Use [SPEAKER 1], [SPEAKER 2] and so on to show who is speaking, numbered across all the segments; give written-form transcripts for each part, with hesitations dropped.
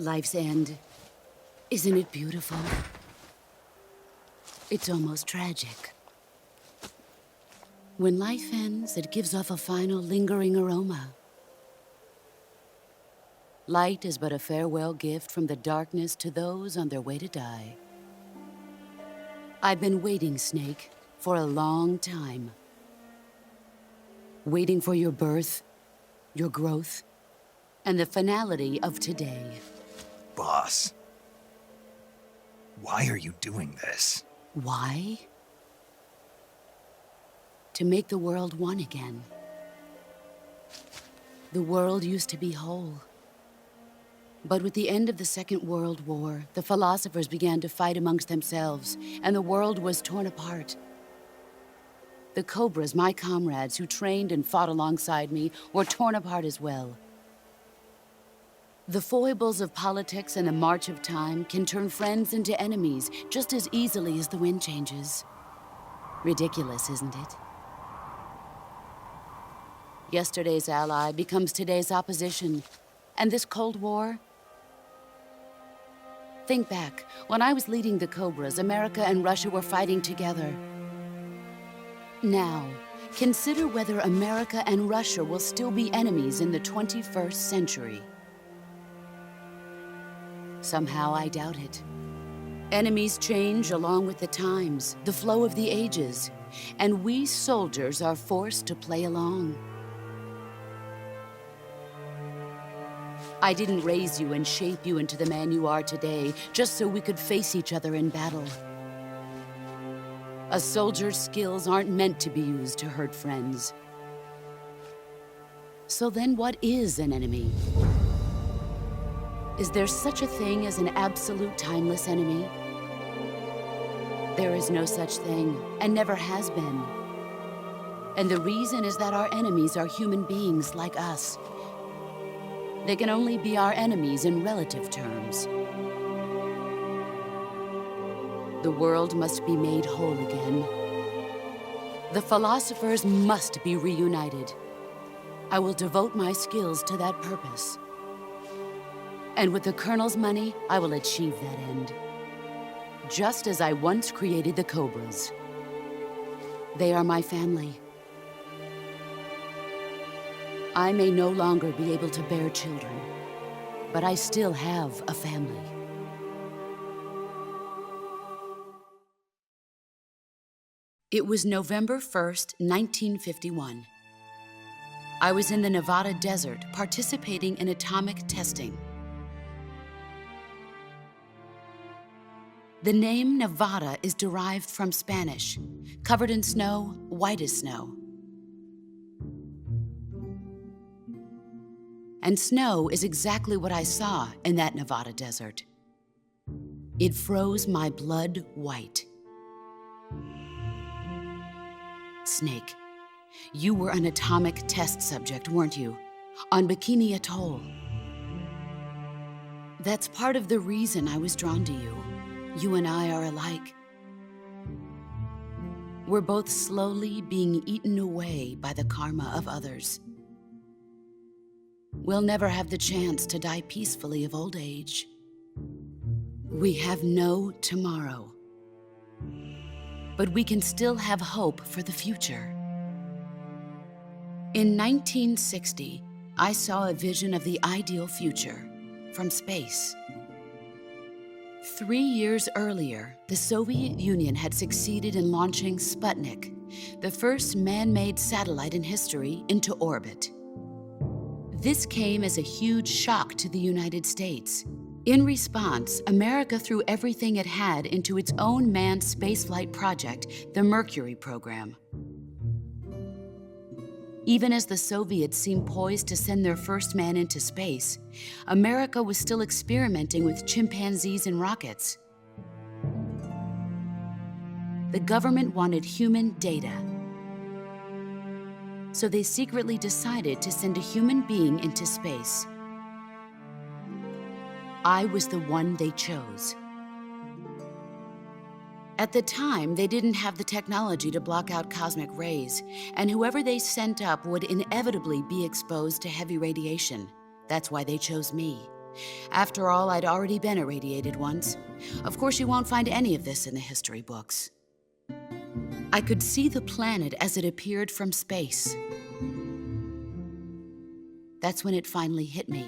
[SPEAKER 1] Life's end. Isn't it beautiful? It's almost tragic. When life ends, it gives off a final lingering aroma. Light is but a farewell gift from the darkness to those on their way to die. I've been waiting, Snake, for a long time. Waiting for your birth, your growth, and the finality of today.
[SPEAKER 2] Boss, why are you doing this?
[SPEAKER 1] Why? To make the world one again. The world used to be whole. But with the end of the Second World War, the philosophers began to fight amongst themselves, and the world was torn apart. The Cobras, my comrades who trained and fought alongside me, were torn apart as well. The foibles of politics and the march of time can turn friends into enemies just as easily as the wind changes. Ridiculous, isn't it? Yesterday's ally becomes today's opposition, and this Cold War. Think back, when I was leading the Cobras, America and Russia were fighting together. Now, consider whether America and Russia will still be enemies in the 21st century. Somehow I doubt it. Enemies change along with the times, the flow of the ages, and we soldiers are forced to play along. I didn't raise you and shape you into the man you are today just so we could face each other in battle. A soldier's skills aren't meant to be used to hurt friends. So then what is an enemy? Is there such a thing as an absolute timeless enemy? There is no such thing, and never has been. And the reason is that our enemies are human beings like us. They can only be our enemies in relative terms. The world must be made whole again. The philosophers must be reunited. I will devote my skills to that purpose. And with the Colonel's money, I will achieve that end. Just as I once created the Cobras. They are my family. I may no longer be able to bear children, but I still have a family. It was November 1st, 1951. I was in the Nevada desert participating in atomic testing. The name Nevada is derived from Spanish, covered in snow, white as snow. And snow is exactly what I saw in that Nevada desert. It froze my blood white. Snake, you were an atomic test subject, weren't you? On Bikini Atoll. That's part of the reason I was drawn to you. You and I are alike. We're both slowly being eaten away by the karma of others. We'll never have the chance to die peacefully of old age. We have no tomorrow. But we can still have hope for the future. In 1960, I saw a vision of the ideal future from space. 3 years earlier, the Soviet Union had succeeded in launching Sputnik, the first man-made satellite in history, into orbit. This came as a huge shock to the United States. In response, America threw everything it had into its own manned spaceflight project, the Mercury program. Even as the Soviets seemed poised to send their first man into space, America was still experimenting with chimpanzees and rockets. The government wanted human data. So they secretly decided to send a human being into space. I was the one they chose. At the time, they didn't have the technology to block out cosmic rays, and whoever they sent up would inevitably be exposed to heavy radiation. That's why they chose me. After all, I'd already been irradiated once. Of course, you won't find any of this in the history books. I could see the planet as it appeared from space. That's when it finally hit me.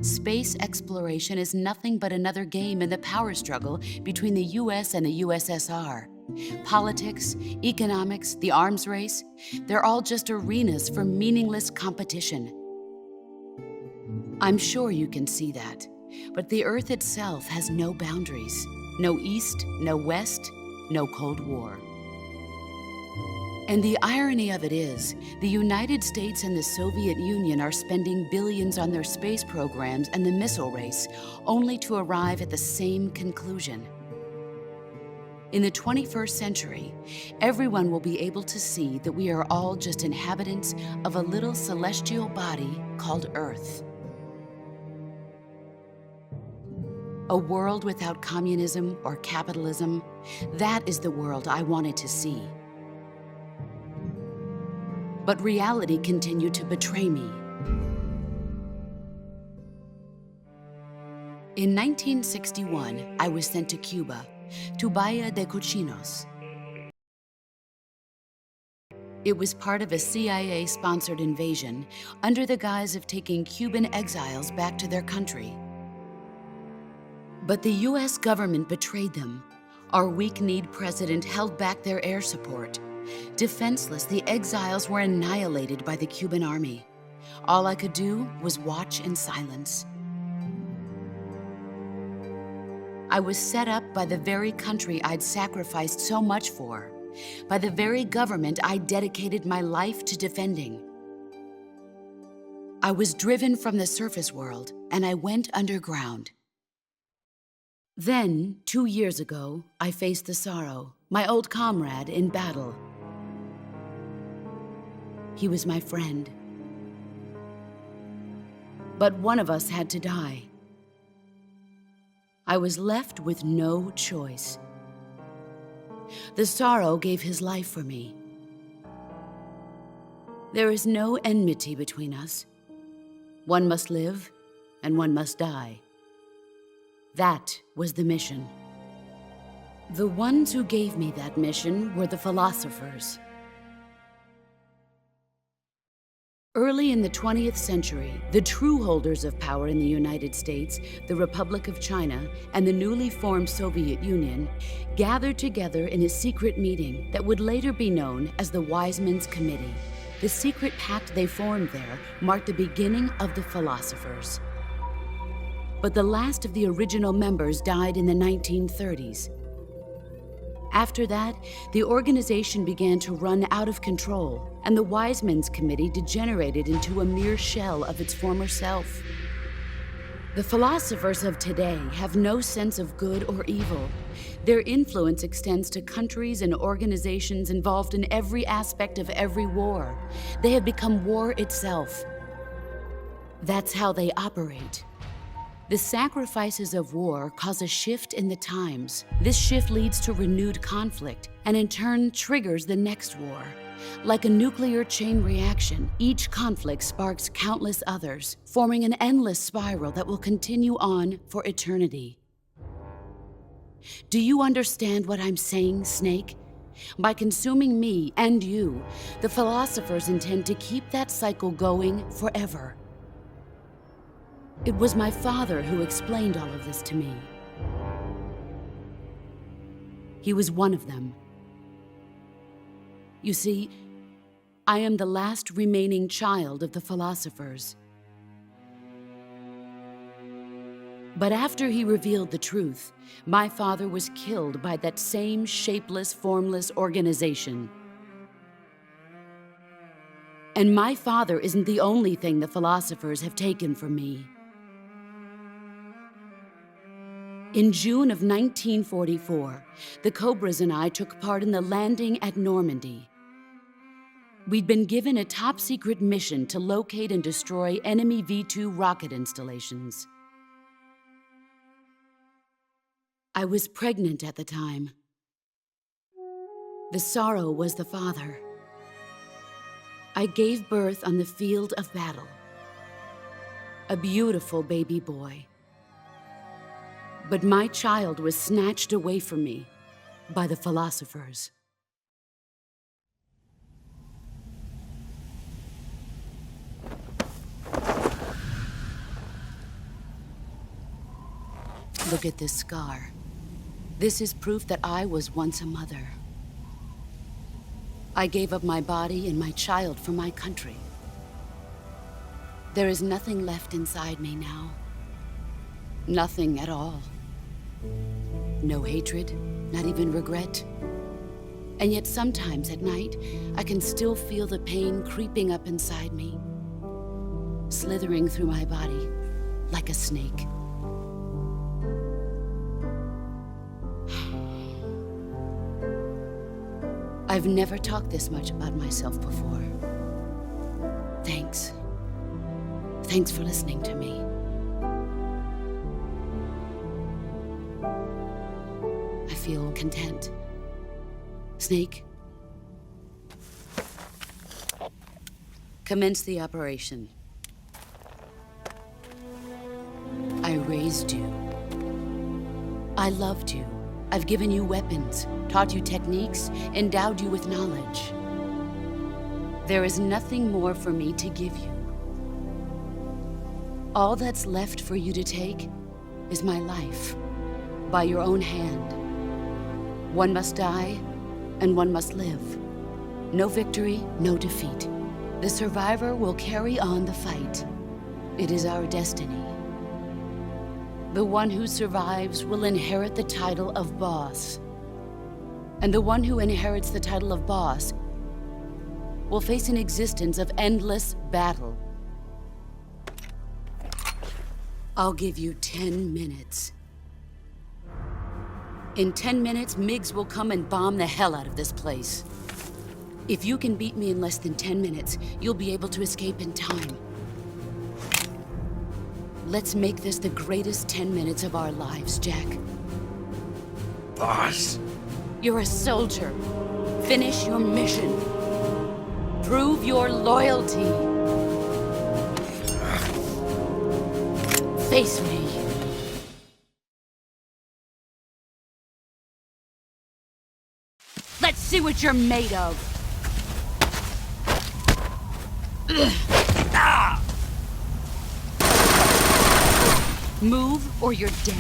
[SPEAKER 1] Space exploration is nothing but another game in the power struggle between the US and the USSR. Politics, economics, the arms race, they're all just arenas for meaningless competition. I'm sure you can see that, but the Earth itself has no boundaries. No East, no West, no Cold War. And the irony of it is, the United States and the Soviet Union are spending billions on their space programs and the missile race, only to arrive at the same conclusion. In the 21st century, everyone will be able to see that we are all just inhabitants of a little celestial body called Earth. A world without communism or capitalism, that is the world I wanted to see. But reality continued to betray me. In 1961, I was sent to Cuba, to Bahia de Cochinos. It was part of a CIA-sponsored invasion under the guise of taking Cuban exiles back to their country. But the US government betrayed them. Our weak-kneed president held back their air support. Defenseless, the exiles were annihilated by the Cuban army. All I could do was watch in silence. I was set up by the very country I'd sacrificed so much for, by the very government I dedicated my life to defending. I was driven from the surface world, and I went underground. Then, 2 years ago, I faced the Sorrow, my old comrade in battle. He was my friend. But one of us had to die. I was left with no choice. The Sorrow gave his life for me. There is no enmity between us. One must live, and one must die. That was the mission. The ones who gave me that mission were the philosophers. Early in the 20th century, the true holders of power in the United States, the Republic of China, and the newly formed Soviet Union gathered together in a secret meeting that would later be known as the Wise Men's Committee. The secret pact they formed there marked the beginning of the philosophers. But the last of the original members died in the 1930s. After that, the organization began to run out of control, and the Wise Men's Committee degenerated into a mere shell of its former self. The philosophers of today have no sense of good or evil. Their influence extends to countries and organizations involved in every aspect of every war. They have become war itself. That's how they operate. The sacrifices of war cause a shift in the times. This shift leads to renewed conflict, and in turn triggers the next war. Like a nuclear chain reaction, each conflict sparks countless others, forming an endless spiral that will continue on for eternity. Do you understand what I'm saying, Snake? By consuming me and you, the philosophers intend to keep that cycle going forever. It was my father who explained all of this to me. He was one of them. You see, I am the last remaining child of the philosophers. But after he revealed the truth, my father was killed by that same shapeless, formless organization. And my father isn't the only thing the philosophers have taken from me. In June of 1944, the Cobras and I took part in the landing at Normandy. We'd been given a top-secret mission to locate and destroy enemy V-2 rocket installations. I was pregnant at the time. The Sorrow was the father. I gave birth on the field of battle. A beautiful baby boy, But my child was snatched away from me by the philosophers. Look at this scar. This is proof that I was once a mother. I gave up my body and my child for my country. There is nothing left inside me now. Nothing at all. No hatred, not even regret. And yet sometimes at night, I can still feel the pain creeping up inside me, slithering through my body like a snake. I've never talked this much about myself before. Thanks. Thanks for listening to me. I feel content. Snake, commence the operation. I raised you. I loved you. I've given you weapons, taught you techniques, endowed you with knowledge. There is nothing more for me to give you. All that's left for you to take is my life, by your own hand. One must die, and one must live. No victory, no defeat. The survivor will carry on the fight. It is our destiny. The one who survives will inherit the title of boss. And the one who inherits the title of boss will face an existence of endless battle. I'll give you 10 minutes. In 10 minutes, MiGs will come and bomb the hell out of this place. If you can beat me in less than 10 minutes, you'll be able to escape in time. Let's make this the greatest 10 minutes of our lives, Jack.
[SPEAKER 2] Boss.
[SPEAKER 1] You're a soldier. Finish your mission. Prove your loyalty. Face me. Let's see what you're made of. Move or you're dead.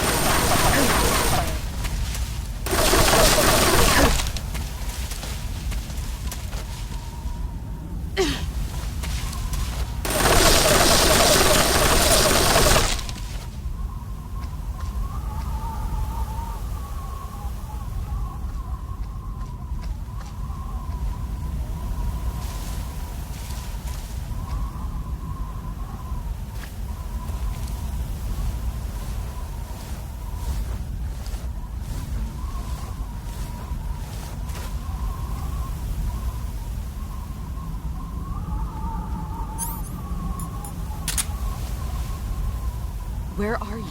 [SPEAKER 1] Where are you?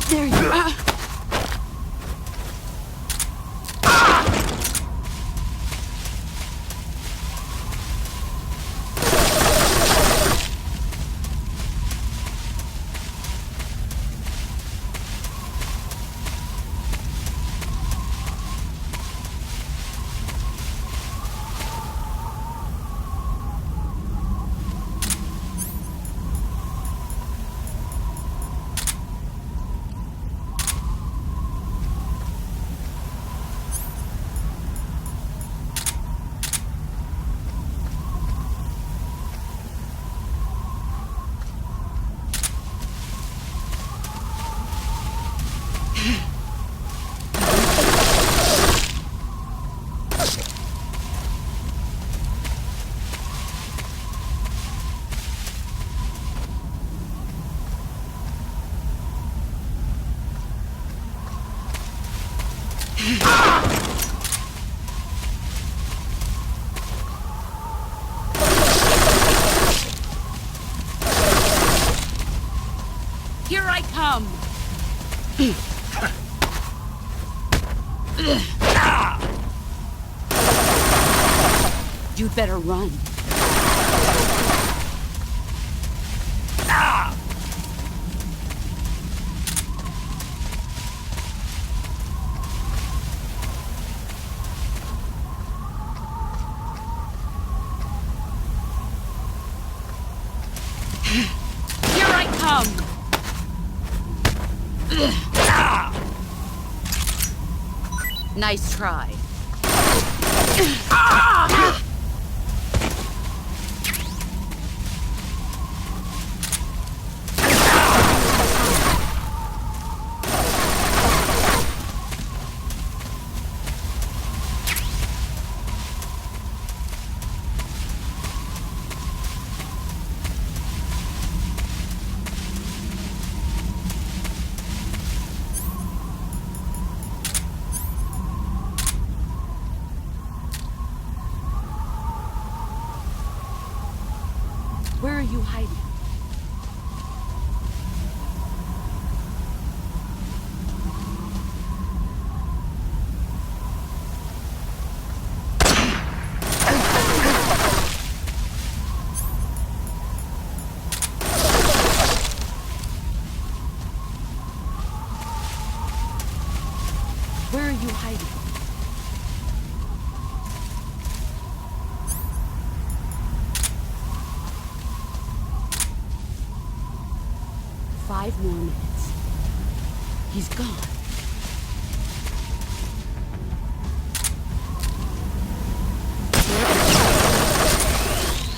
[SPEAKER 1] There you are. Here I come! You'd better run. Here I come! Nice try. Where are you hiding? Where are you hiding? 5 more minutes. He's gone.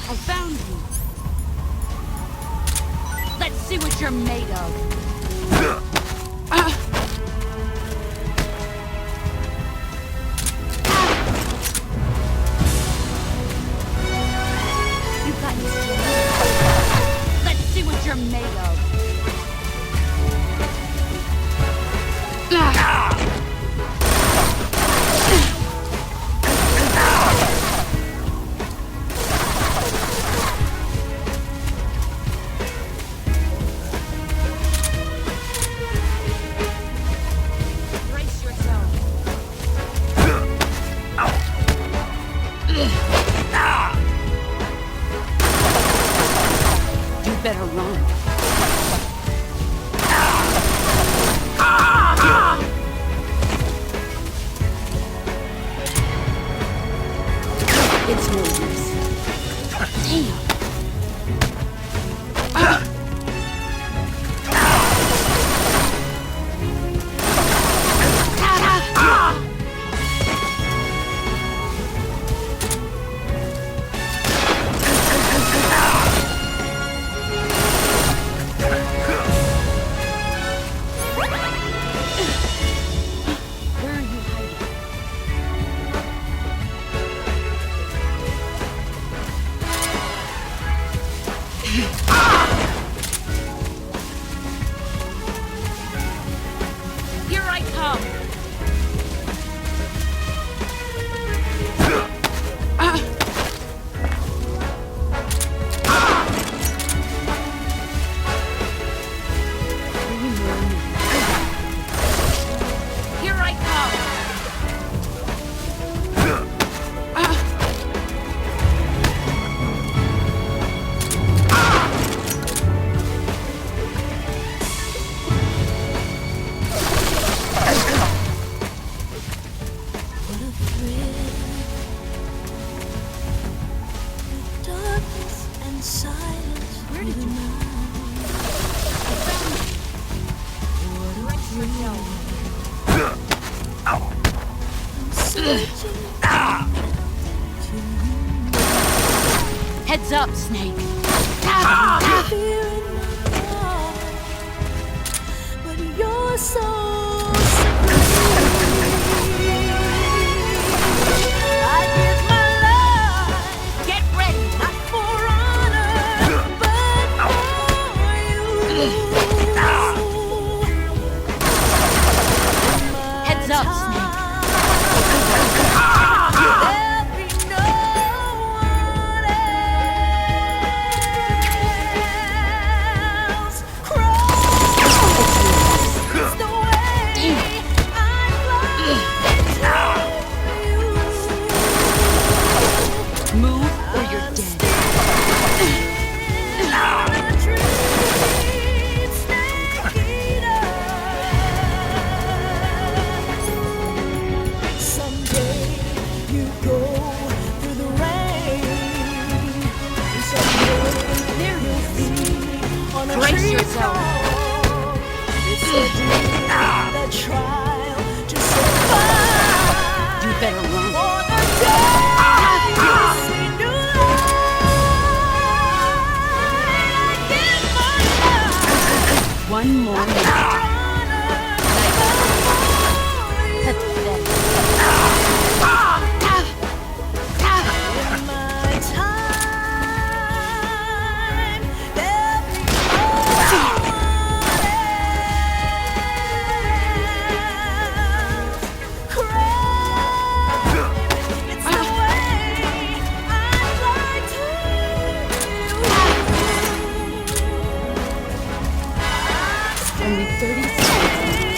[SPEAKER 1] I found you. Let's see what you're made of. You've gotten strong. Let's see what you're made of. Brace yourself. You better run. It's no use. Damn. Where are you hiding? Here I come! Here I come!
[SPEAKER 3] What a thrill, the darkness and silence.
[SPEAKER 1] Where did you
[SPEAKER 3] go? What a thrill, I'm searching
[SPEAKER 1] Heads up, Snake!
[SPEAKER 3] for fear in my heart, but you're so supreme. I give my life.
[SPEAKER 1] Get ready!
[SPEAKER 3] Not for honor, but for you.
[SPEAKER 1] Heads up, Snake! Brace yourself.
[SPEAKER 3] It's a dream, the trial to survive.
[SPEAKER 1] You better run.
[SPEAKER 3] For the day you see new light, I give my life.
[SPEAKER 1] One more minute. Only 30 seconds.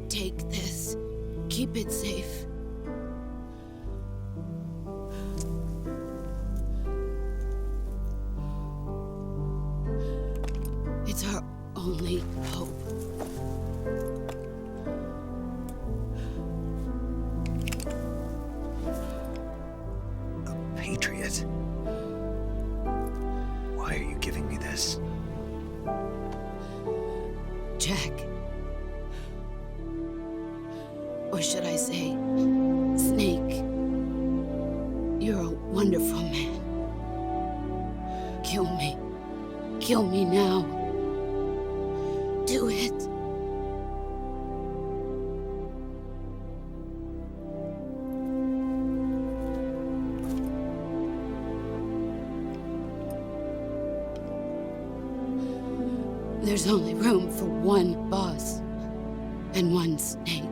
[SPEAKER 1] Take this. Keep it safe. It's our only hope.
[SPEAKER 2] A patriot? Why are you giving me this?
[SPEAKER 1] Jack. Or should I say, Snake? You're a wonderful man. Kill me. Kill me now. Do it. There's only room for one boss and one snake.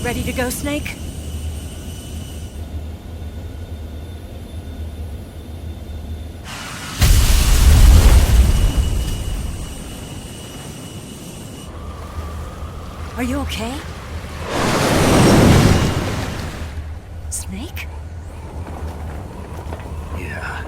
[SPEAKER 3] Ready to go, Snake? Are you okay? Snake?
[SPEAKER 2] Yeah.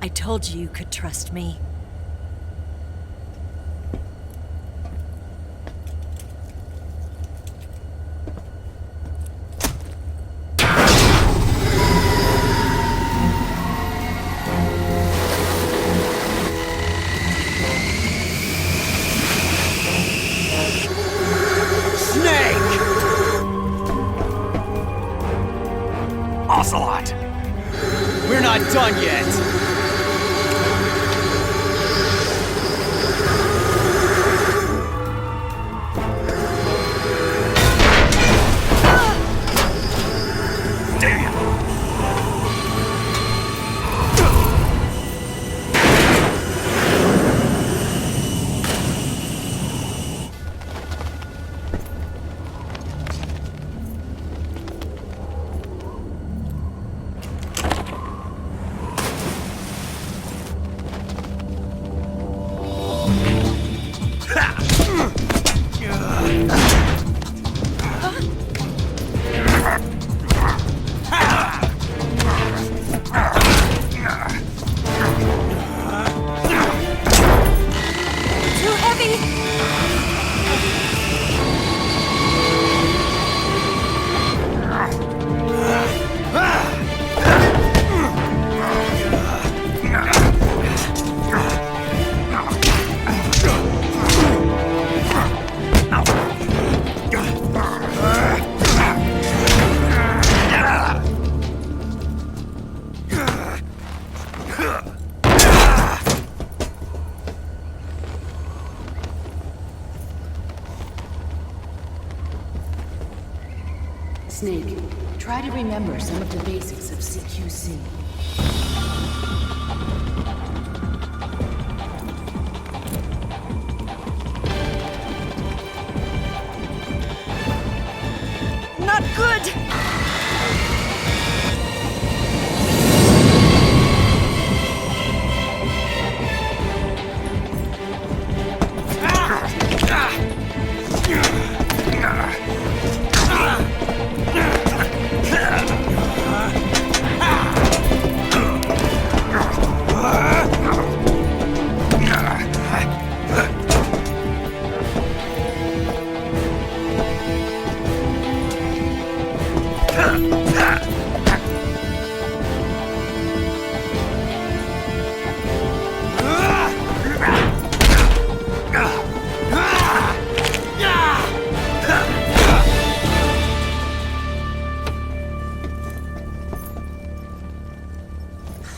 [SPEAKER 3] I told you you could trust me.
[SPEAKER 2] Snake! Ocelot!
[SPEAKER 4] We're not done yet!
[SPEAKER 1] Snake, try to remember some of the basics of CQC.
[SPEAKER 3] Not good!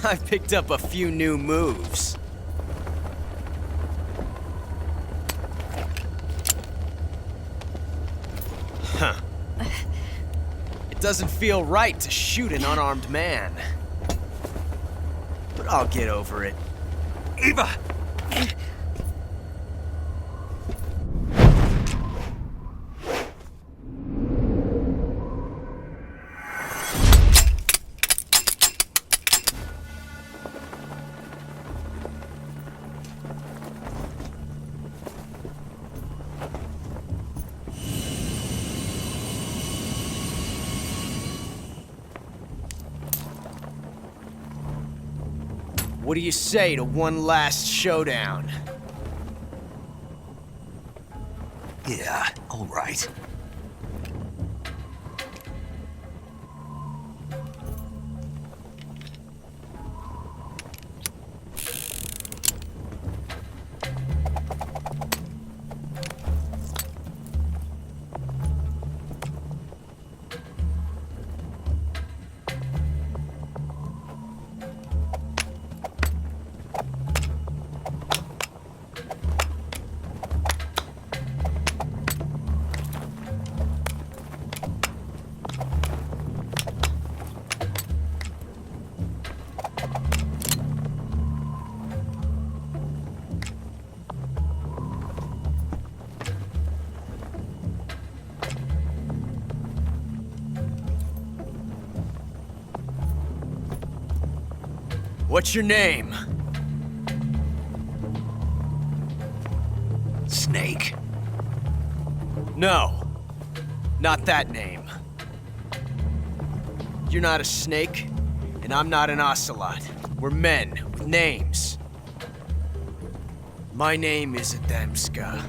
[SPEAKER 4] I picked up a few new moves. Huh. It doesn't feel right to shoot an unarmed man. But I'll get over it.
[SPEAKER 2] Eva!
[SPEAKER 4] What do you say to one last showdown?
[SPEAKER 2] Yeah, all right.
[SPEAKER 4] What's your name?
[SPEAKER 2] Snake.
[SPEAKER 4] No. Not that name. You're not a snake, and I'm not an ocelot. We're men with names. My name is Adamska.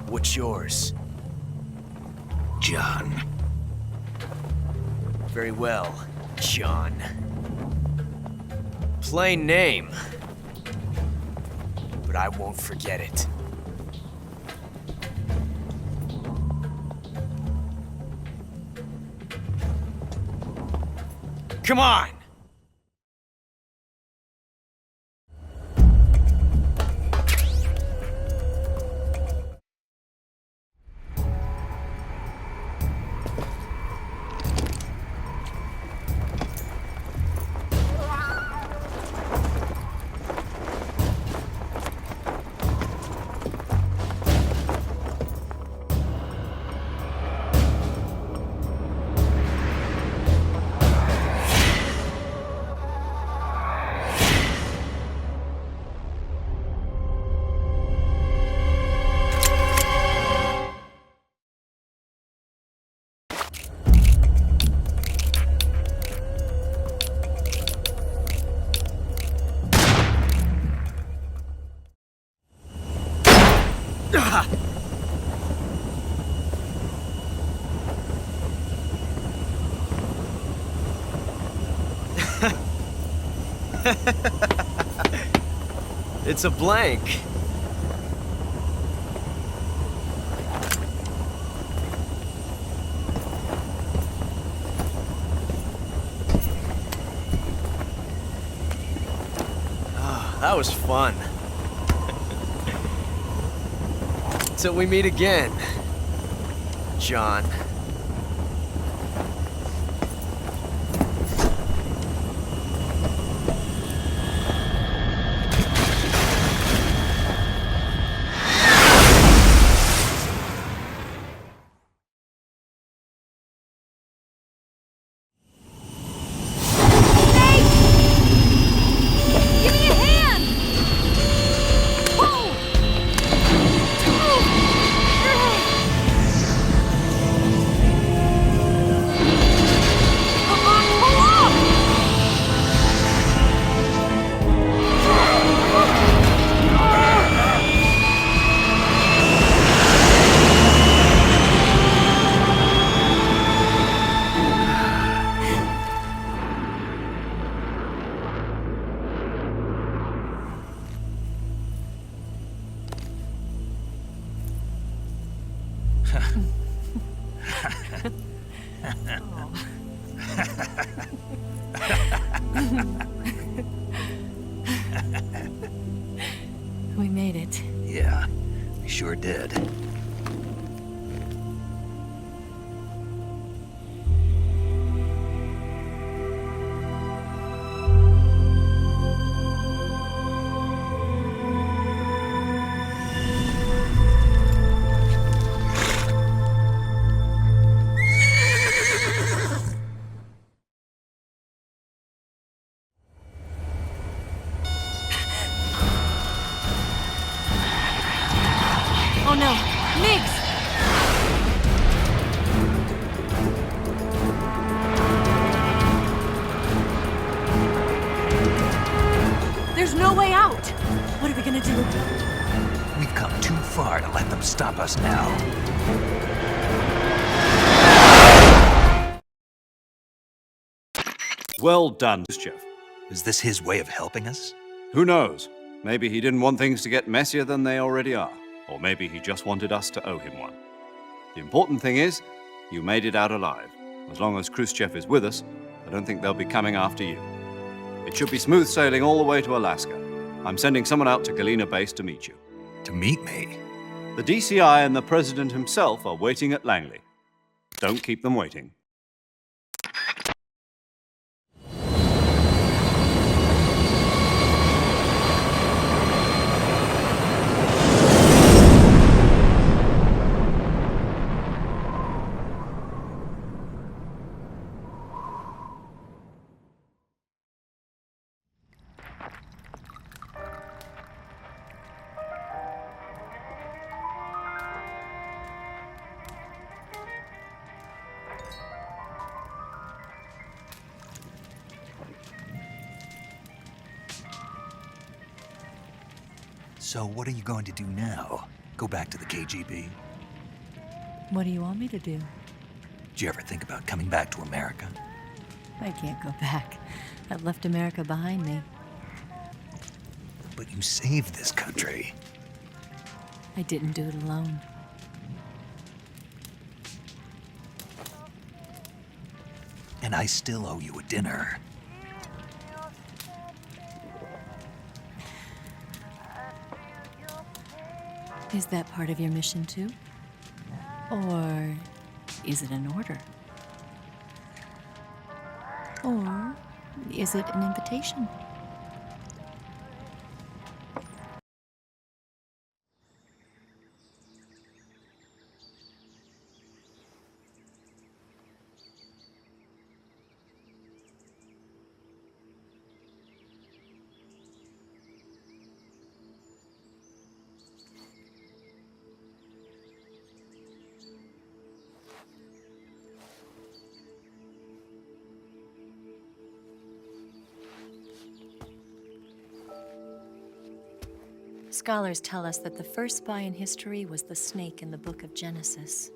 [SPEAKER 4] What's yours?
[SPEAKER 2] John.
[SPEAKER 4] Very well, John. Plain name. But I won't forget it. Come on! It's a blank. Oh, that was fun. Till we meet again, John.
[SPEAKER 3] Give me a hand! Whoa! We made it.
[SPEAKER 2] Yeah, we sure did.
[SPEAKER 3] Oh no, Migs! There's no way out! What are we gonna do?
[SPEAKER 2] We've come too far to let them stop us now.
[SPEAKER 5] Well done, Chef.
[SPEAKER 2] Is this his way of helping us?
[SPEAKER 5] Who knows? Maybe he didn't want things to get messier than they already are. Or maybe he just wanted us to owe him one. The important thing is, you made it out alive. As long as Khrushchev is with us, I don't think they'll be coming after you. It should be smooth sailing all the way to Alaska. I'm sending someone out to Galena Base to meet you.
[SPEAKER 2] To meet me?
[SPEAKER 5] The DCI and the President himself are waiting at Langley. Don't keep them waiting.
[SPEAKER 2] So what are you going to do now? Go back to the KGB?
[SPEAKER 3] What do you want me to do?
[SPEAKER 2] Did you ever think about coming back to America?
[SPEAKER 3] I can't go back. I've left America behind me.
[SPEAKER 2] But you saved this country.
[SPEAKER 3] I didn't do it alone.
[SPEAKER 2] And I still owe you a dinner.
[SPEAKER 3] Is that part of your mission too? Or is it an order? Or is it an invitation? Scholars tell us that the first spy in history was the snake in the book of Genesis.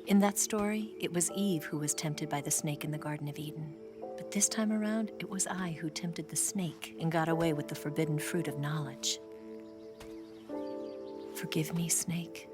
[SPEAKER 3] In that story, it was Eve who was tempted by the snake in the Garden of Eden. But this time around, it was I who tempted the snake and got away with the forbidden fruit of knowledge. Forgive me, snake.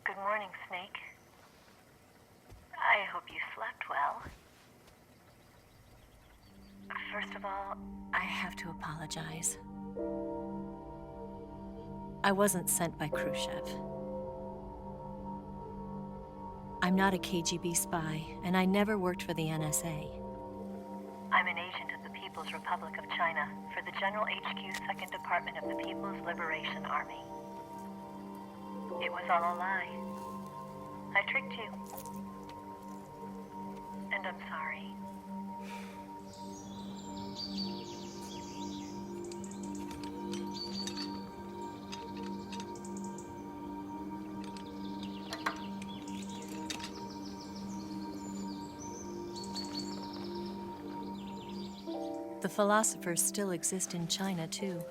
[SPEAKER 6] Good morning, Snake. I hope you slept well.
[SPEAKER 3] First of all, I have to apologize. I wasn't sent by Khrushchev. I'm not a KGB spy, and I never worked for the NSA.
[SPEAKER 6] I'm an agent of the People's Republic of China for the General HQ 2nd Department of the People's Liberation Army. It was all a lie. I tricked you. And I'm sorry.
[SPEAKER 3] The philosophers still exist in China, too.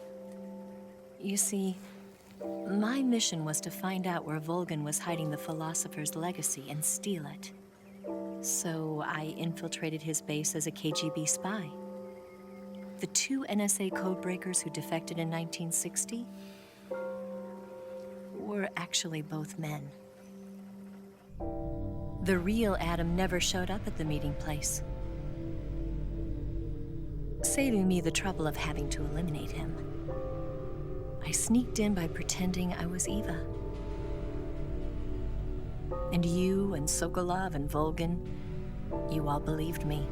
[SPEAKER 3] You see, my mission was to find out where Volgin was hiding the philosopher's legacy and steal it. So I infiltrated his base as a KGB spy. The two NSA codebreakers who defected in 1960 were actually both men. The real Adam never showed up at the meeting place, saving me the trouble of having to eliminate him. I sneaked in by pretending I was Eva. And you and Sokolov and Volgin, you all believed me.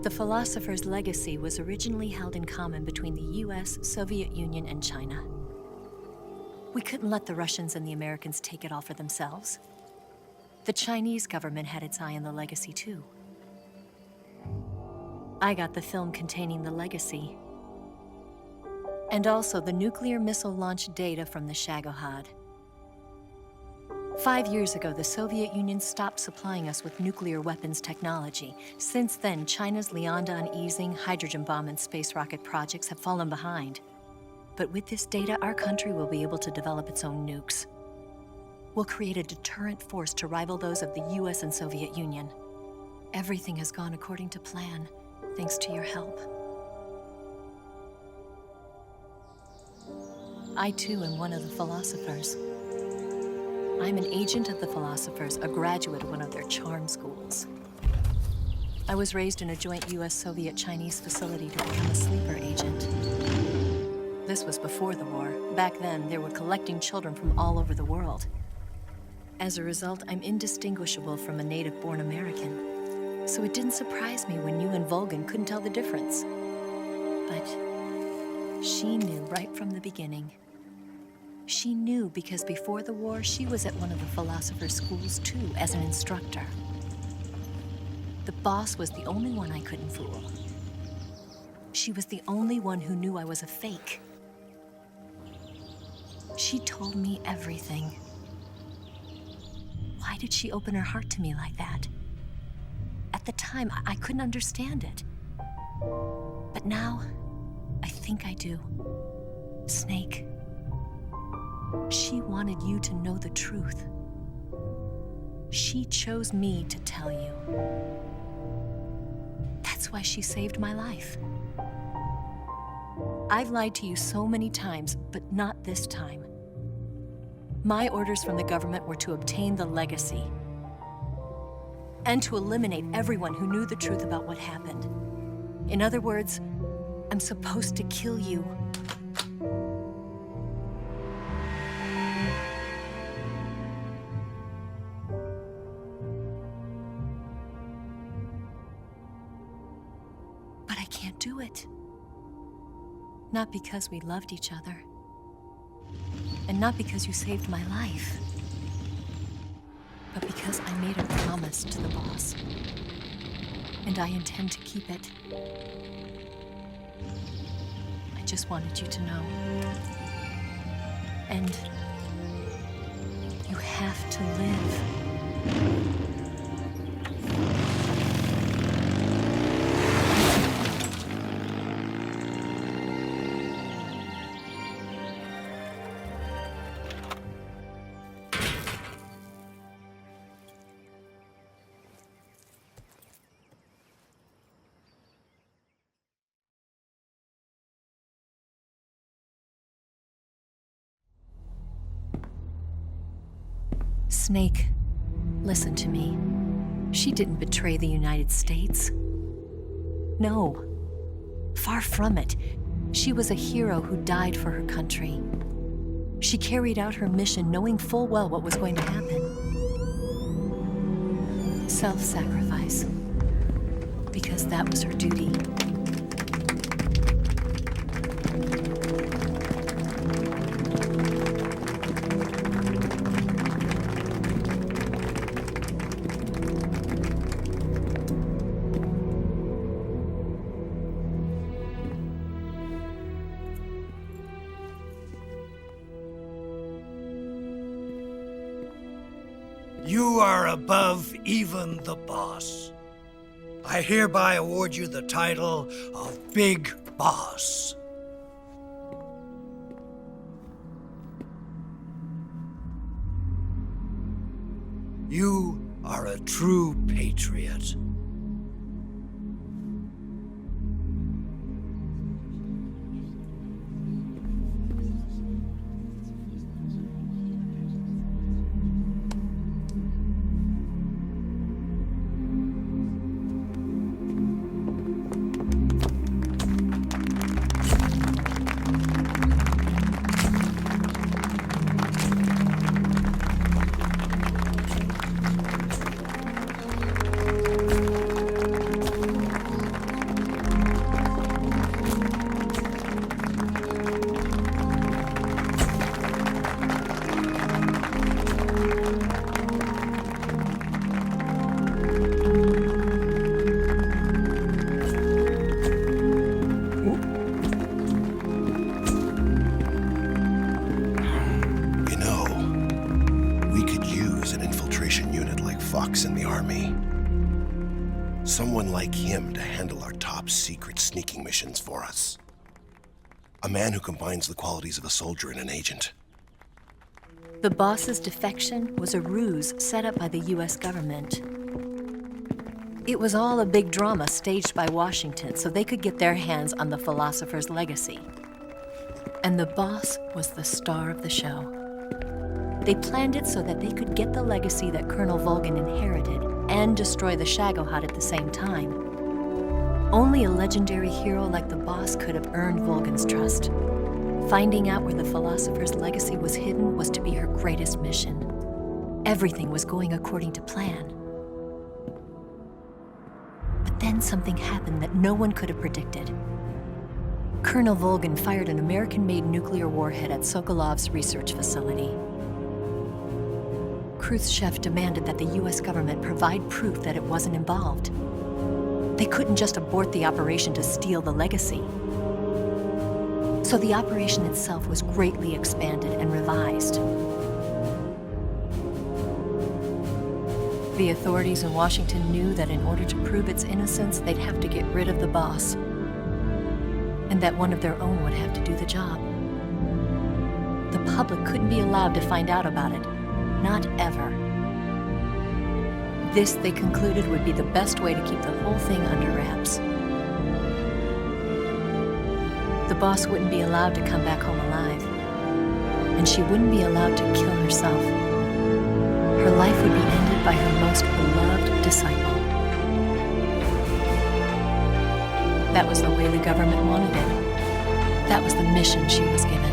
[SPEAKER 3] The philosopher's legacy was originally held in common between the US, Soviet Union, and China. We couldn't let the Russians and the Americans take it all for themselves. The Chinese government had its eye on the legacy, too. I got the film containing the legacy, and also the nuclear missile launch data from the Shagohod. 5 years ago, the Soviet Union stopped supplying us with nuclear weapons technology. Since then, China's Lianda and Easing, hydrogen bomb, and space rocket projects have fallen behind. But with this data, our country will be able to develop its own nukes. We'll create a deterrent force to rival those of the US and Soviet Union. Everything has gone according to plan, thanks to your help. I, too, am one of the philosophers. I'm an agent of the philosophers, a graduate of one of their charm schools. I was raised in a joint US-Soviet-Chinese facility to become a sleeper agent. This was before the war. Back then, they were collecting children from all over the world. As a result, I'm indistinguishable from a native-born American. So it didn't surprise me when you and Volgan couldn't tell the difference. But she knew right from the beginning. She knew because before the war, she was at one of the philosopher's schools too, as an instructor. The boss was the only one I couldn't fool. She was the only one who knew I was a fake. She told me everything. Why did she open her heart to me like that? At the time, I couldn't understand it. But now, I think I do. Snake, she wanted you to know the truth. She chose me to tell you. That's why she saved my life. I've lied to you so many times, but not this time. My orders from the government were to obtain the legacy and to eliminate everyone who knew the truth about what happened. In other words, I'm supposed to kill you. But I can't do it. Not because we loved each other. And not because you saved my life. But because I made a promise to the boss. And I intend to keep it. I just wanted you to know. And you have to live. Snake, listen to me. She didn't betray the United States. No, far from it. She was a hero who died for her country. She carried out her mission knowing full well what was going to happen. Self-sacrifice, because that was her duty.
[SPEAKER 7] You are above even the boss. I hereby award you the title of Big Boss. You are a true patriot.
[SPEAKER 8] In the army. Someone like him to handle our top secret sneaking missions for us. A man who combines the qualities of a soldier and an agent.
[SPEAKER 3] The boss's defection was a ruse set up by the US government. It was all a big drama staged by Washington so they could get their hands on the philosopher's legacy. And the boss was the star of the show. They planned it so that they could get the legacy that Colonel Volgan inherited and destroy the Shagohod at the same time. Only a legendary hero like the boss could have earned Volgan's trust. Finding out where the philosopher's legacy was hidden was to be her greatest mission. Everything was going according to plan. But then something happened that no one could have predicted. Colonel Volgin fired an American-made nuclear warhead at Sokolov's research facility. Khrushchev demanded that the US government provide proof that it wasn't involved. They couldn't just abort the operation to steal the legacy. So the operation itself was greatly expanded and revised. The authorities in Washington knew that in order to prove its innocence, they'd have to get rid of the boss, and that one of their own would have to do the job. The public couldn't be allowed to find out about it, not ever. This, they concluded, would be the best way to keep the whole thing under wraps. The boss wouldn't be allowed to come back home alive, and she wouldn't be allowed to kill herself. Her life would be ended by her most beloved disciple. That was the way the government wanted it. That was the mission she was given,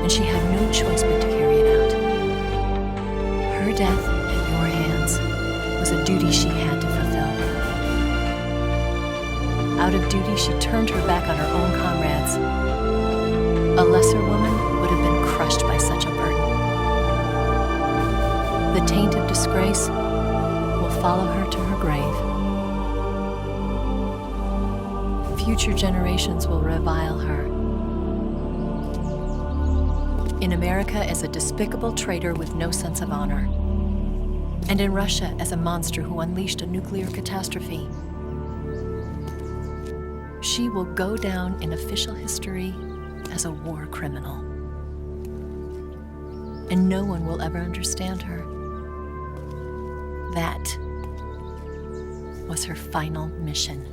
[SPEAKER 3] and she had no choice but to carry it out. Her death at your hands was a duty she had to fulfill. Out of duty, she turned her back on her own comrades. A lesser woman would have been crushed by such a burden. The taint of disgrace will follow her to her grave. Future generations will revile her. In America as a despicable traitor with no sense of honor. And in Russia as a monster who unleashed a nuclear catastrophe. She will go down in official history as a war criminal. And no one will ever understand her. That was her final mission.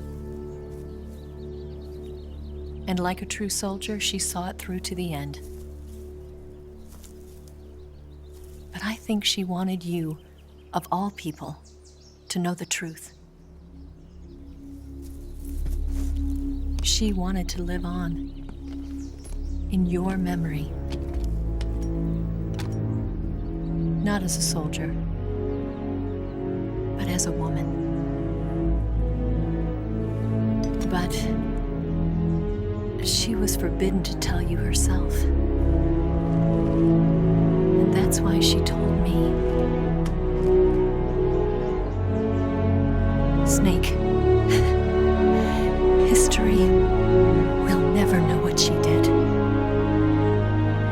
[SPEAKER 3] And like a true soldier, she saw it through to the end. But I think she wanted you, of all people, to know the truth. She wanted to live on in your memory. Not as a soldier, but as a woman. But she was forbidden to tell you herself. And that's why she told me. Snake, history will never know what she did.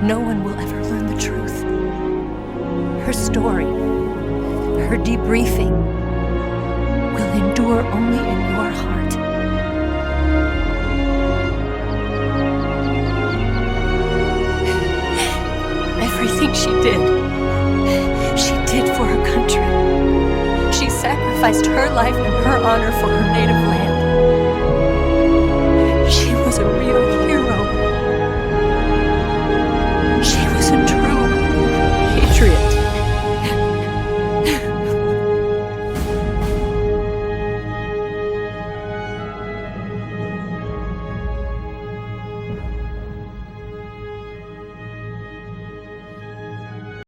[SPEAKER 3] No one will ever learn the truth. Her story, her debriefing, will endure only in your heart. Everything she did for her country. She sacrificed her life and her honor for her native land. She was a real